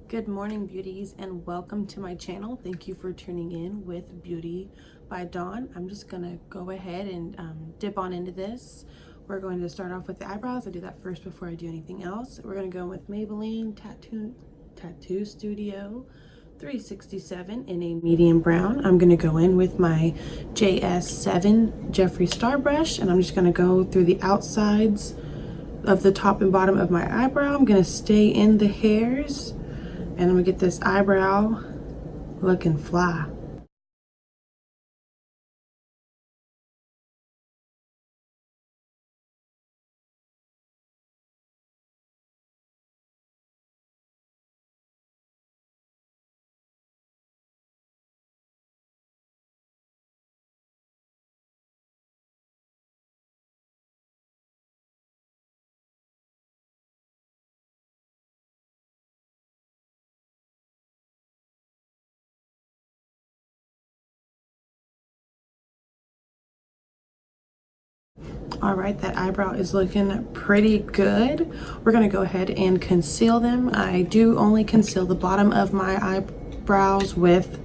Good morning, beauties, and welcome to my channel. Thank you for tuning in with Beauty by Dawn. I'm just gonna go ahead and dip on into this. We're going to start off with the eyebrows. I do that first before I do anything else. We're gonna go with Maybelline Tattoo Studio 367 in a medium brown. I'm gonna go in with my JS7 Jeffree Star brush, and I'm just gonna go through the outsides of the top and bottom of my eyebrow. I'm gonna stay in the hairs, and I'm gonna get this eyebrow looking fly. All right, that eyebrow is looking pretty good. We're gonna go ahead and conceal them. I do only conceal the bottom of my eyebrows with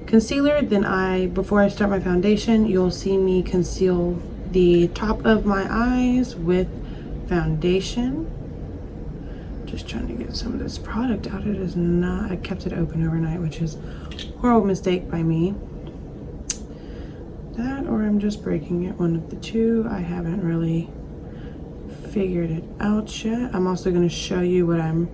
concealer. Then before I start my foundation, you'll see me conceal the top of my eyes with foundation. Just trying to get some of this product out. It is not, I kept it open overnight, which is a horrible mistake by me. That, or I'm just breaking it, one of the two. I haven't really figured it out yet. I'm also going to show you what I'm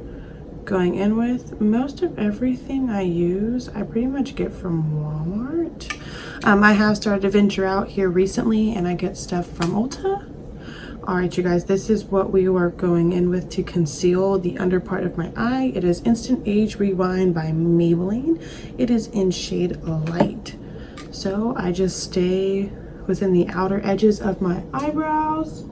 going in with. Most of everything I use, I pretty much get from Walmart. I have started to venture out here recently, and I get stuff from Ulta. All right, you guys, this is what we are going in with to conceal the under part of my eye. It is Instant Age Rewind by Maybelline. It is in shade Light. So I just stay within the outer edges of my eyebrows.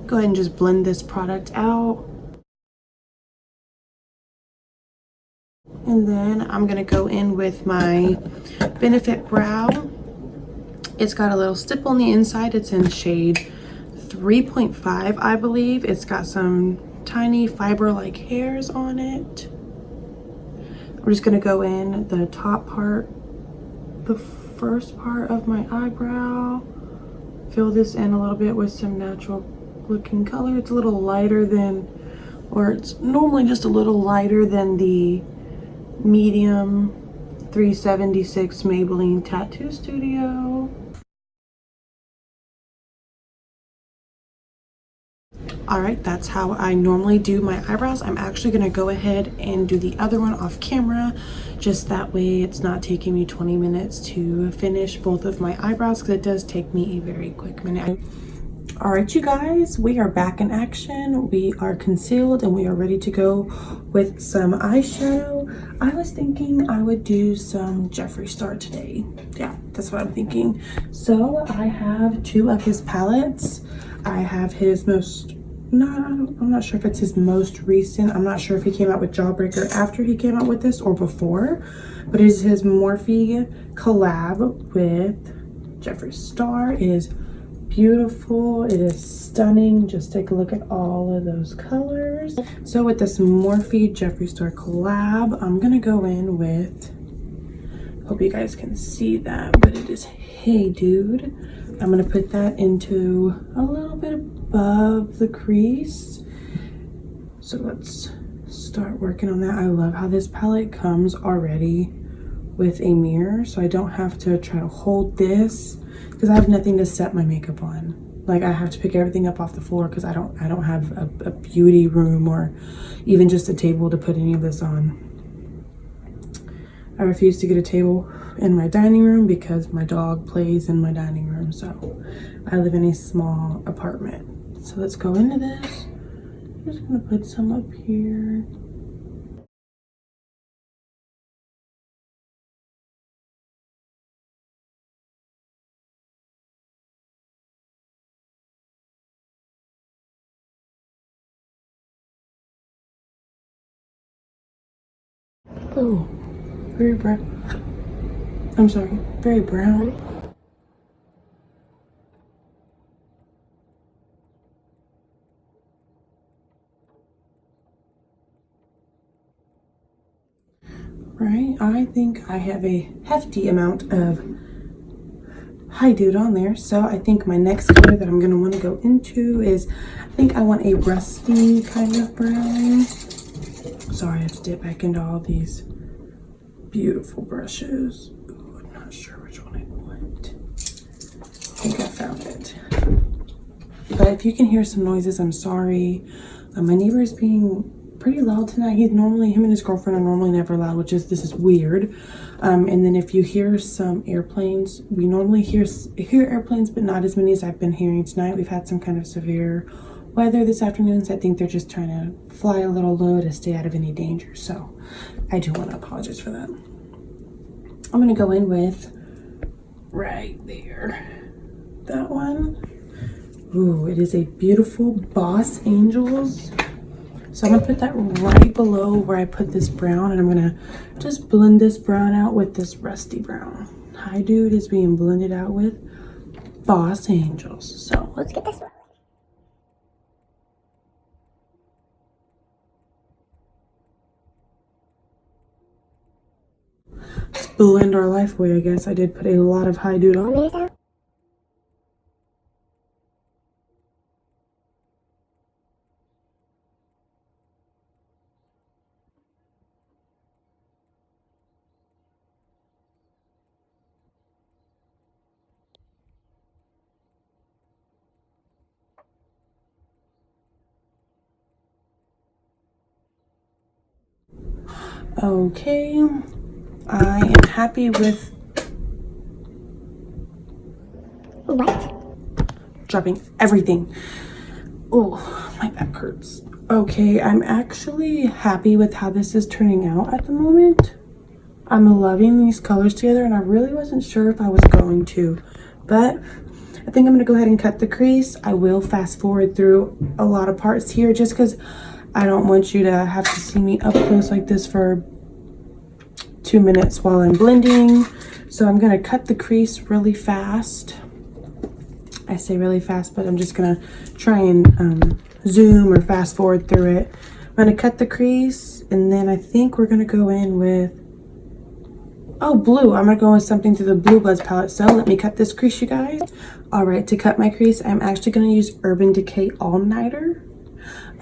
Go ahead and just blend this product out. And then I'm gonna go in with my Benefit Brow. It's got a little stipple on the inside. It's in shade 3.5, I believe. It's got some tiny fiber-like hairs on it. We're just gonna go in the top part, the first part of my eyebrow. Fill this in a little bit with some natural looking color. It's a little lighter than, or it's normally just a little lighter than the medium 376 Maybelline Tattoo Studio. All right, that's how I normally do my eyebrows. I'm actually gonna go ahead and do the other one off camera, just that way it's not taking me 20 minutes to finish both of my eyebrows, because it does take me a very quick minute. All right, you guys, we are back in action. We are concealed and we are ready to go with some eyeshadow. I was thinking I would do some Jeffree Star today. Yeah, that's what I'm thinking. So I have two of his palettes. I have his I'm not sure if it's his most recent. I'm not sure if he came out with Jawbreaker after he came out with this or before, but it is his Morphe collab with Jeffree Star. It is beautiful. It is stunning. Just take a look at all of those colors. So with this Morphe Jeffree Star collab, I'm gonna go in with, hope you guys can see that, but it is Hey Dude. I'm gonna put that into a little bit above the crease. So let's start working on that. I love how this palette comes already with a mirror, so I don't have to try to hold this, because I have nothing to set my makeup on. Like, I have to pick everything up off the floor because I don't have a beauty room or even just a table to put any of this on. I refuse to get a table in my dining room because my dog plays in my dining room. So I live in a small apartment. So let's go into this. I'm just gonna put some up here. Oh, very brown. I'm sorry, very brown. Right, I think I have a hefty amount of high dude on there, so I think my next color that I'm going to want to go into is, I think I want a rusty kind of brown. Sorry, I have to dip back into all these beautiful brushes. Ooh, I'm not sure which one I want. I think I found it. But if you can hear some noises, I'm sorry. My neighbor is being pretty loud tonight. Him and his girlfriend are normally never loud, this is weird. And then if you hear some airplanes, we normally hear airplanes, but not as many as I've been hearing tonight. We've had some kind of severe weather this afternoon, so I think they're just trying to fly a little low to stay out of any danger. So I do want to apologize for that. I'm going to go in with right there, that one. Ooh, it is a beautiful Boss Angels. So I'm gonna put that right below where I put this brown, and I'm gonna just blend this brown out with this rusty brown. Hi Dude is being blended out with Boss Angels. So let's get this one. Let's blend our life away, I guess. I did put a lot of Hi Dude on there. Okay, I am happy with dropping everything. Oh, my back hurts. Okay, I'm actually happy with how this is turning out at the moment. I'm loving these colors together, and I really wasn't sure if I was going to, but I think I'm gonna go ahead and cut the crease. I will fast forward through a lot of parts here just because I don't want you to have to see me up close like this for 2 minutes while I'm blending. So I'm gonna cut the crease really fast. I say really fast, but I'm just gonna try and zoom or fast forward through it. I'm gonna cut the crease, and then I think we're gonna go in with, oh, blue. I'm gonna go with something through the Blue Bloods palette. So let me cut this crease, you guys. All right, to cut my crease, I'm actually gonna use Urban Decay All Nighter.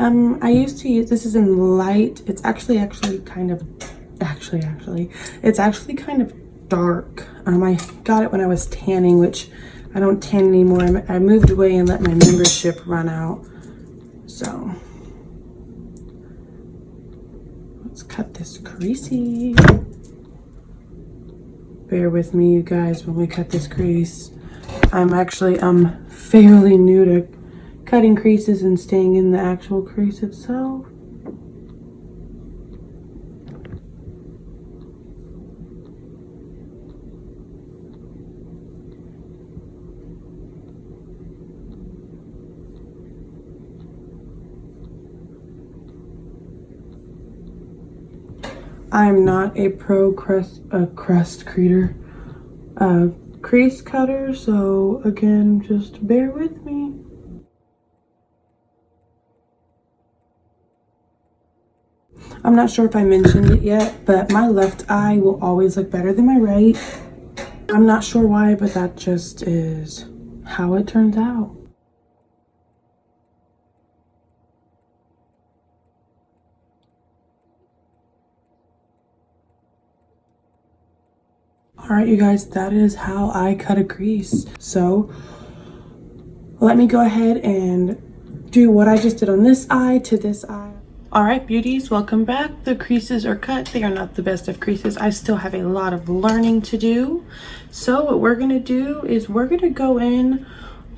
I used to use, this is in light. It's actually kind of dark. I got it when I was tanning, which I don't tan anymore. I moved away and let my membership run out. So let's cut this creasey. Bear with me, you guys, when we cut this crease. I'm fairly new to cutting creases and staying in the actual crease itself. I'm not a pro crease cutter, so again, just bear with me. I'm not sure if I mentioned it yet, but my left eye will always look better than my right. I'm not sure why, but that just is how it turns out. All right, you guys, that is how I cut a crease. So let me go ahead and do what I just did on this eye to this eye. All right, beauties, welcome back. The creases are cut. They are not the best of creases. I still have a lot of learning to do. So what we're gonna do is we're gonna go in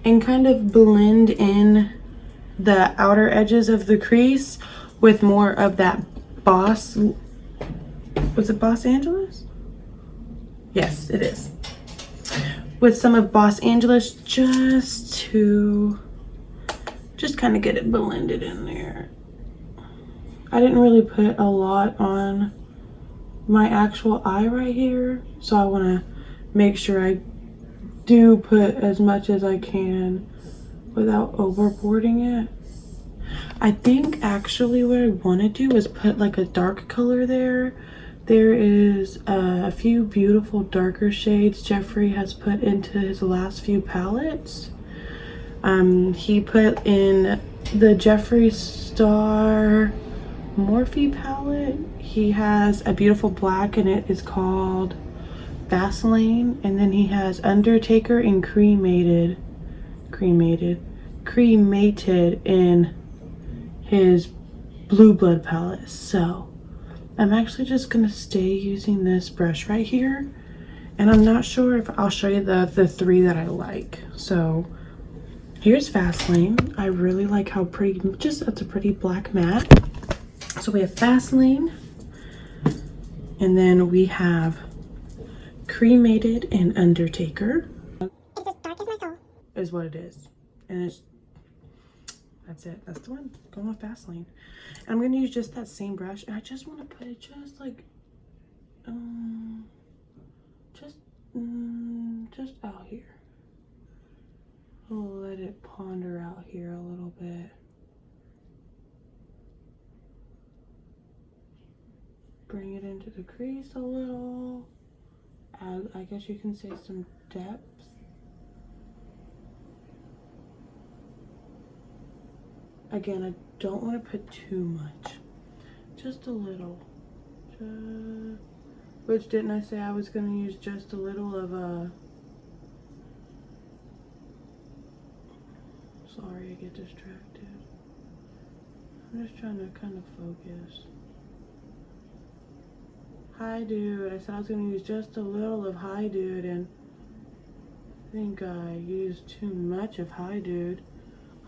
and kind of blend in the outer edges of the crease with more of that Boss, was it Boss Angeles? Yes, it is. With some of Boss Angeles just to kind of get it blended in there. I didn't really put a lot on my actual eye right here. So I want to make sure I do put as much as I can without overboarding it. I think actually what I want to do is put like a dark color there. There is a few beautiful darker shades Jeffree has put into his last few palettes. He put in the Jeffree Star Morphe palette. He has a beautiful black and it is called Vaseline, and then he has Undertaker and cremated in his Blue Blood palette. So I'm actually just gonna stay using this brush right here, and I'm not sure if I'll show you the three that I like. So here's Vaseline. I really like how pretty, just it's a pretty black matte. So we have Vaseline, and then we have Cremated and Undertaker. It's as dark as my soul. Is what it is. And it's, that's it. That's the one. Going with Vaseline. And I'm going to use just that same brush. And I just want to put it just like, just out here. I'll let it ponder out here a little bit. Bring it into the crease a little. Add, I guess you can say, some depth. Again, I don't want to put too much. Just a little. Which, didn't I say I was going to use just a little of Sorry, I get distracted. I'm just trying to kind of focus. Hi Dude. I said I was going to use just a little of Hi Dude, and I think I used too much of Hi Dude.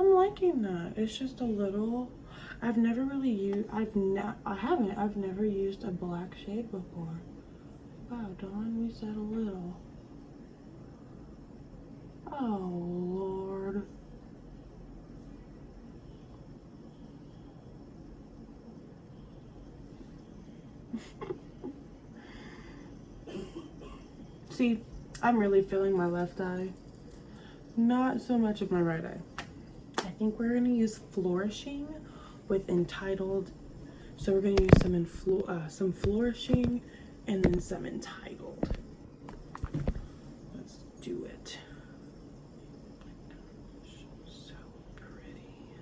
I'm liking that. It's just a little. I've never really used, I've never used a black shade before. Wow, Dawn, we said a little. Oh, Lord. See, I'm really feeling my left eye. Not so much of my right eye. I think we're going to use Flourishing with Entitled. So we're going to use some Flourishing and then some Entitled. Let's do it. So pretty.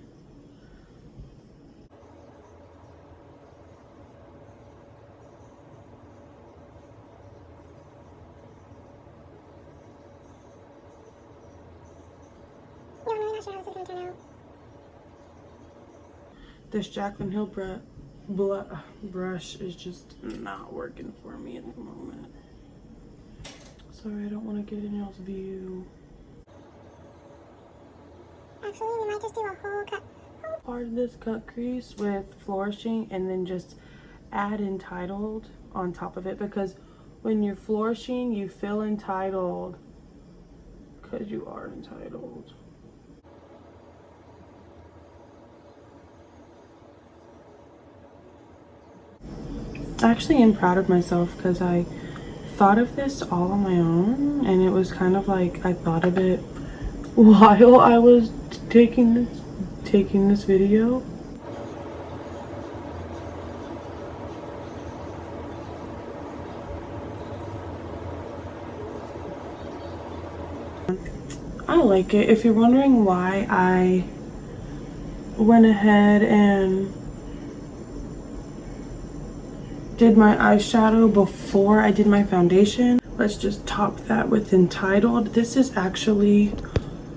Yeah, I'm really not sure how this is going to turn out. This Jaclyn Hill brush is just not working for me at the moment. Sorry, I don't want to get in y'all's view. Actually, we might just do a whole cut. Part of this cut crease with Flourishing and then just add Entitled on top of it, because when you're flourishing you feel entitled because you are entitled. I actually am proud of myself because I thought of this all on my own, and it was kind of like I thought of it while I was taking this video. I like it. If you're wondering why I went ahead and did my eyeshadow before I did my foundation, let's just top that with Entitled. This is actually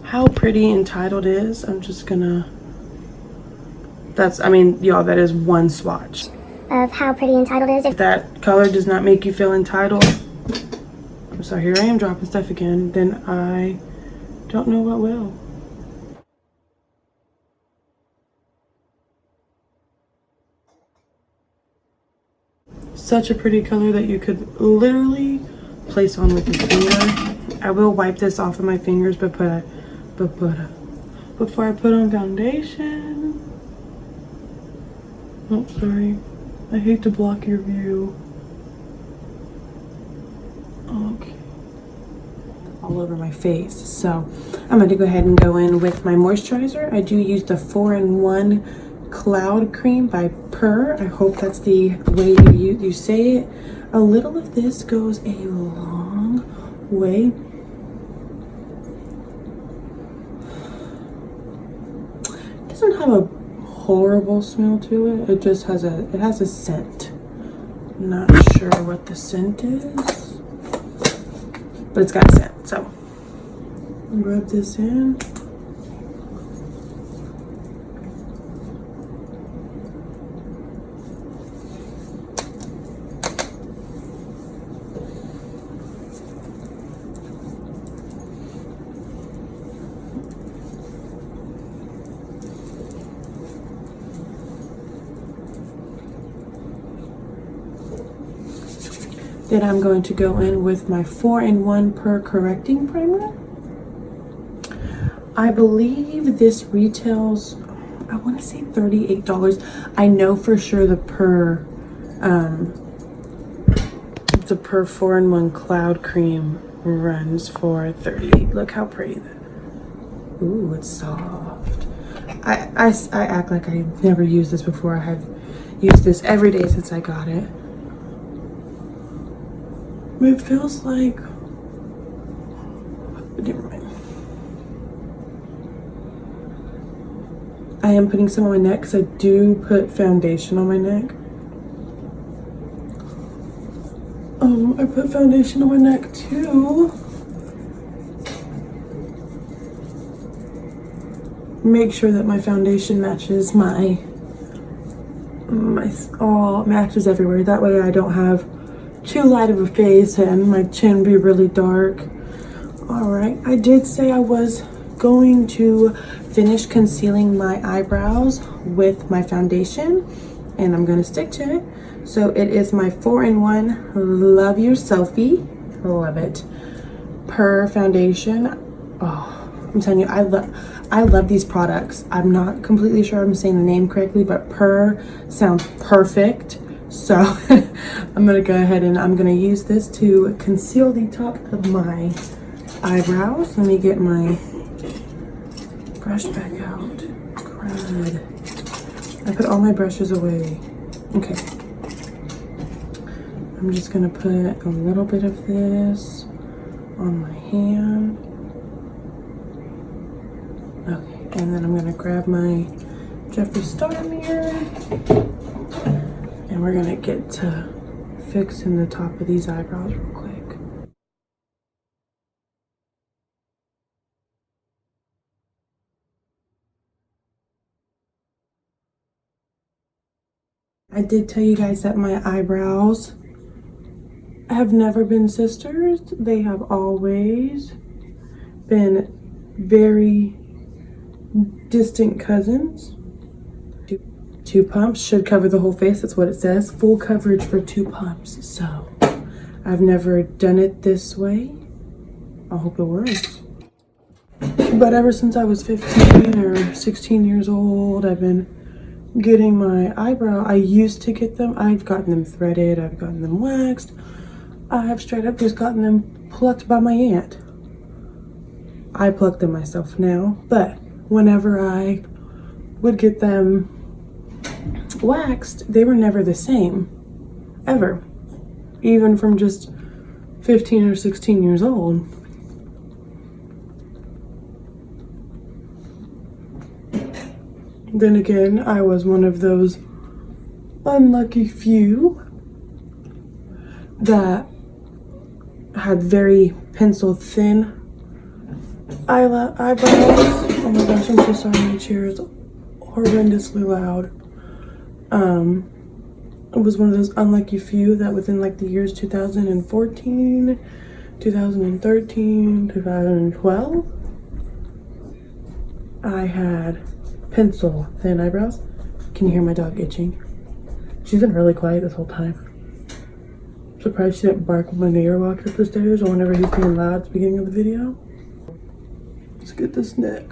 how pretty Entitled is. I'm just gonna, I mean, y'all, that is one swatch Of how pretty Entitled is. If that color does not make you feel entitled, I'm sorry, here I am dropping stuff again, then I don't know what will. Such a pretty color that you could literally place on with your finger. I will wipe this off of my fingers before I put on foundation. Oh, sorry. I hate to block your view. Okay. All over my face. So I'm going to go ahead and go in with my moisturizer. I do use the 4-in-1 Cloud Cream by Purr. I hope that's the way you say it. A little of this goes a long way. It doesn't have a horrible smell to it. It just has a scent. Not sure what the scent is, but it's got a scent. So rub this in. Then I'm going to go in with my 4-in-1 Purr Correcting Primer. I believe this retails, I want to say $38. I know for sure the Purr 4-in-1 Cloud Cream runs for $38. Look how pretty that. Ooh, it's soft. I act like I've never used this before. I have used this every day since I got it. It feels like, never mind. I am putting some on my neck because I do put foundation on my neck. I put foundation on my neck too. Make sure that my foundation matches my all matches everywhere. That way I don't have too light of a face and my chin be really dark. All right, I did say I was going to finish concealing my eyebrows with my foundation, and I'm going to stick to it. So it is my 4-in-1 Love Your Selfie, love it, Purr foundation. Oh, I'm telling you, I love these products. I'm not completely sure I'm saying the name correctly, but Purr sounds perfect. So I'm gonna go ahead and I'm gonna use this to conceal the top of my eyebrows. Let me get my brush back out. Crud. I put all my brushes away. Okay. I'm just gonna put a little bit of this on my hand. Okay, and then I'm gonna grab my Jeffree Star mirror. And we're gonna get to fixing the top of these eyebrows real quick. I did tell you guys that my eyebrows have never been sisters. They have always been very distant cousins. 2 pumps should cover the whole face. That's what it says. Full coverage for 2 pumps. So I've never done it this way. I hope it works. But ever since I was 15 or 16 years old, I've been getting my eyebrow. I used to get them. I've gotten them threaded. I've gotten them waxed. I have straight up just gotten them plucked by my aunt. I pluck them myself now. But whenever I would get them waxed, they were never the same, ever, even from just 15 or 16 years old. Then again, I was one of those unlucky few that had very pencil thin eyebrows. Oh my gosh, I'm so sorry, my chair is horrendously loud. I was one of those unlucky few that within like the years 2014, 2013, 2012, I had pencil thin eyebrows. Can you hear my dog itching? She's been really quiet this whole time. I'm surprised she didn't bark when my neighbor walked up the stairs or whenever he's being loud at the beginning of the video. Let's get this neck.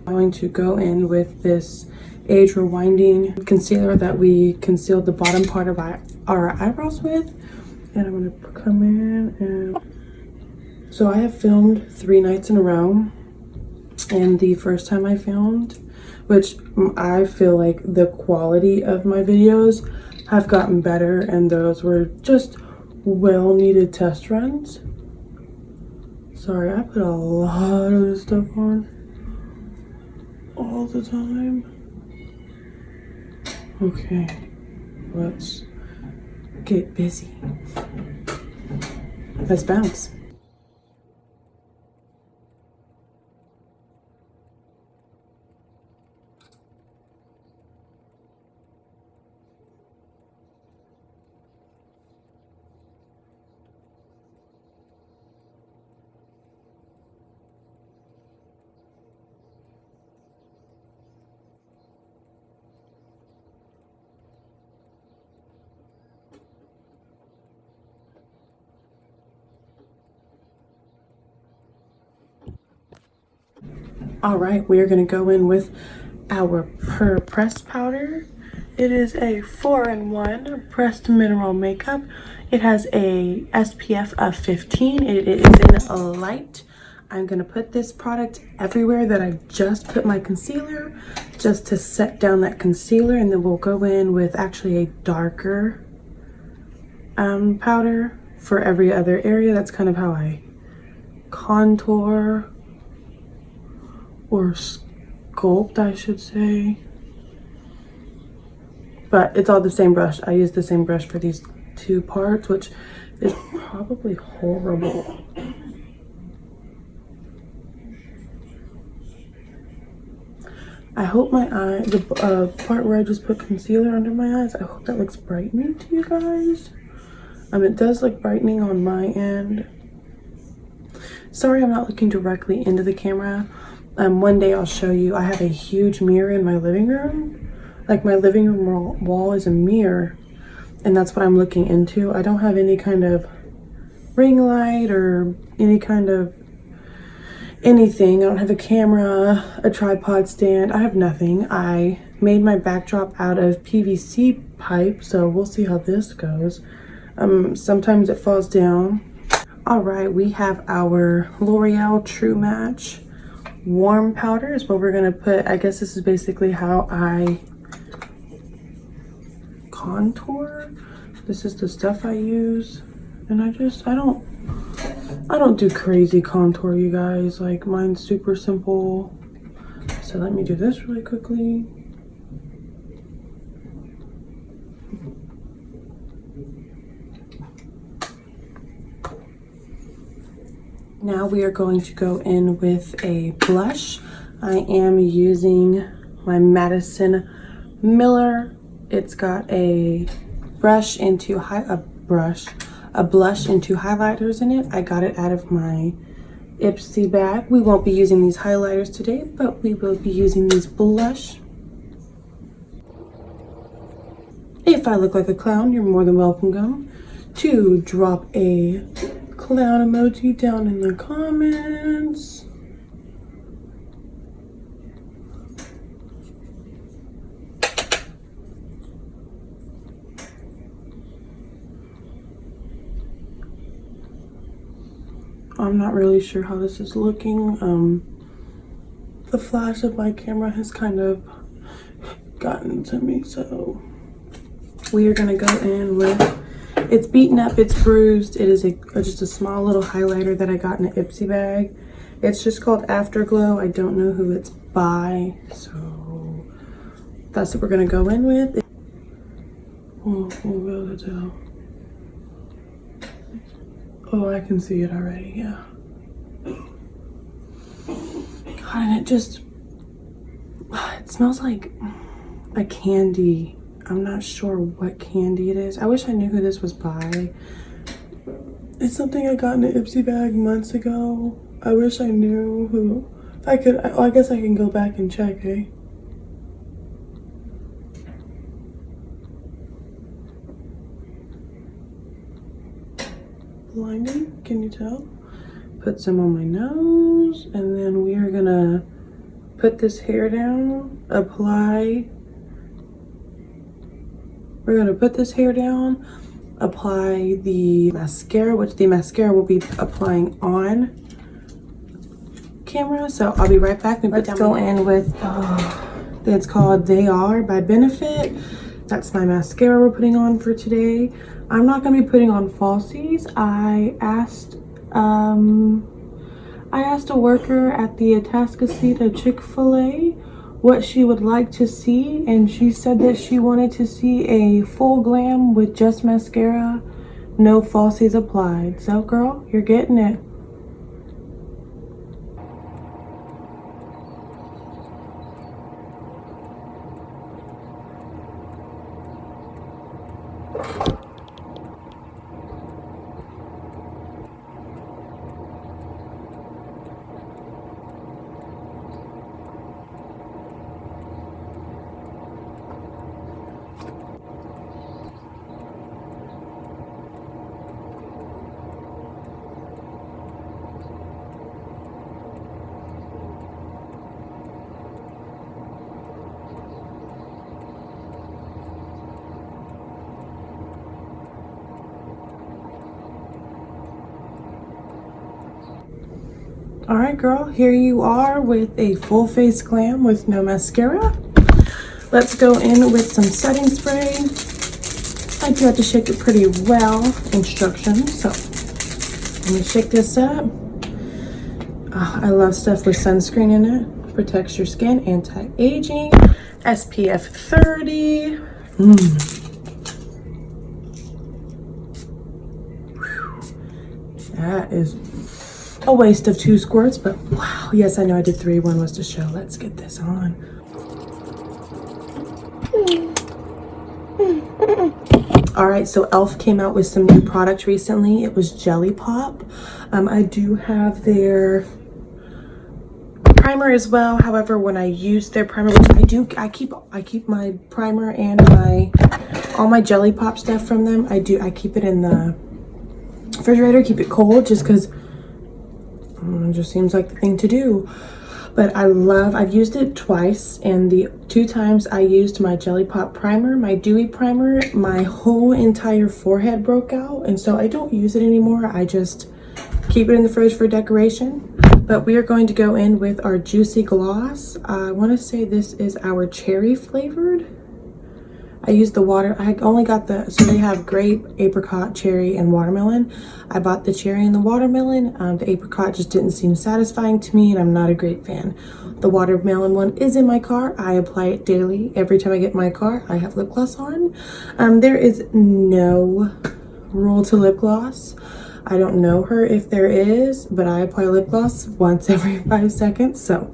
I'm going to go in with this age rewinding concealer that we concealed the bottom part of our eyebrows with, And I'm gonna come in and... So I have filmed 3 nights in a row. And the first time I filmed, which I feel like the quality of my videos have gotten better, and those were just well-needed test runs. Sorry, I put a lot of this stuff on all the time. Okay, let's get busy. Let's bounce. All right, we are going to go in with our pressed powder. It is a 4-in-1 pressed mineral makeup. It has a SPF of 15. It is in a light. I'm going to put this product everywhere that I just put my concealer, just to set down that concealer, and then we'll go in with actually a darker powder for every other area. That's kind of how I contour or sculpt, I should say. But it's all the same brush. I use the same brush for these 2 parts, which is probably horrible. I hope my eye, the part where I just put concealer under my eyes, I hope that looks brightening to you guys. It does look brightening on my end. Sorry, I'm not looking directly into the camera. One day I'll show you. I have a huge mirror in my living room. Like, my living room wall is a mirror, and that's what I'm looking into. I don't have any kind of ring light or any kind of anything. I don't have a camera, a tripod stand. I have nothing. I made my backdrop out of PVC pipe, so we'll see how this goes. Sometimes it falls down. All right, we have our L'Oreal True Match warm powder is what we're gonna put. I guess this is basically how I contour. This is the stuff I use, and I don't do crazy contour, you guys. Like, mine's super simple. So let me do this really quickly. Now we are going to go in with a blush. I am using my Madison Miller. It's got a blush into highlighters in it. I got it out of my Ipsy bag. We won't be using these highlighters today, but we will be using these blush. If I look like a clown, you're more than welcome to drop a clown emoji down in the comments. I'm not really sure how this is looking. The flash of my camera has kind of gotten to me, so we are gonna go in with, it's beaten up, it's bruised. It is just a small little highlighter that I got in an Ipsy bag. It's just called Afterglow. I don't know who it's by, so that's what we're gonna go in with. Oh, we'll be able to tell. Oh, I can see it already, yeah. God, and it smells like a candy. I'm not sure what candy it is. I wish I knew who this was by. It's something I got in an Ipsy bag months ago. I wish I knew who. If I could, I guess I can go back and check, eh? Blinding, can you tell? Put some on my nose, and then we are gonna put this hair down, apply. We're gonna put this hair down, apply the mascara, which the mascara will be applying on camera. So I'll be right back. Let's go in with it's called They Are by Benefit. That's my mascara we're putting on for today. I'm not going to be putting on falsies. I asked a worker at the Atascocita Chick-fil-A what she would like to see, and she said that she wanted to see a full glam with just mascara, no falsies applied. So girl, you're getting it. All right, girl, here you are with a full face glam with no mascara. Let's go in with some setting spray. I do have to shake it pretty well, instructions. So let me shake this up. I love stuff with sunscreen in it. Protects your skin, anti-aging, SPF 30. That is a waste of 2 squirts, but wow. Yes, I know I did 3. 1 was to show. Let's get this on. All right, so e.l.f. came out with some new products recently. It was Jelly Pop. I do have their primer as well. However, when I use their primer, which I keep my primer and all my Jelly Pop stuff from them. I keep it in the refrigerator, keep it cold, just because it just seems like the thing to do. But I've used it twice, and the 2 times I used my Jelly Pop primer, my dewy primer, my whole entire forehead broke out, and so I don't use it anymore. I just keep it in the fridge for decoration. But we are going to go in with our Juicy Gloss. I want to say this is our cherry flavored. I used the water. I only got so they have grape, apricot, cherry, and watermelon. I bought the cherry and the watermelon. The apricot just didn't seem satisfying to me, and I'm not a great fan. The watermelon one is in my car. I apply it daily. Every time I get in my car, I have lip gloss on. There is no rule to lip gloss. I don't know her if there is, but I apply lip gloss once every 5 seconds. So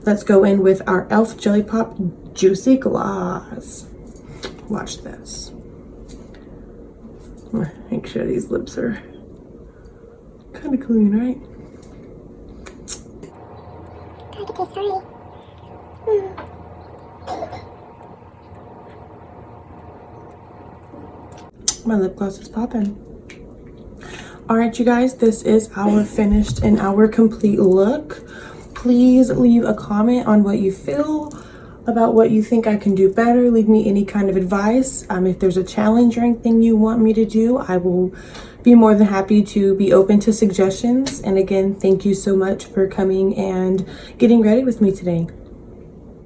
let's go in with our e.l.f. Jelly Pop Juicy Gloss. Watch this. Make sure these lips are kind of clean, right? Gotta get this started. My lip gloss is popping. All right, you guys, this is our finished and our complete look. Please leave a comment on what you feel about what you think I can do better. Leave me any kind of advice. If there's a challenge or anything you want me to do, I will be more than happy to be open to suggestions. And again, thank you so much for coming and getting ready with me today.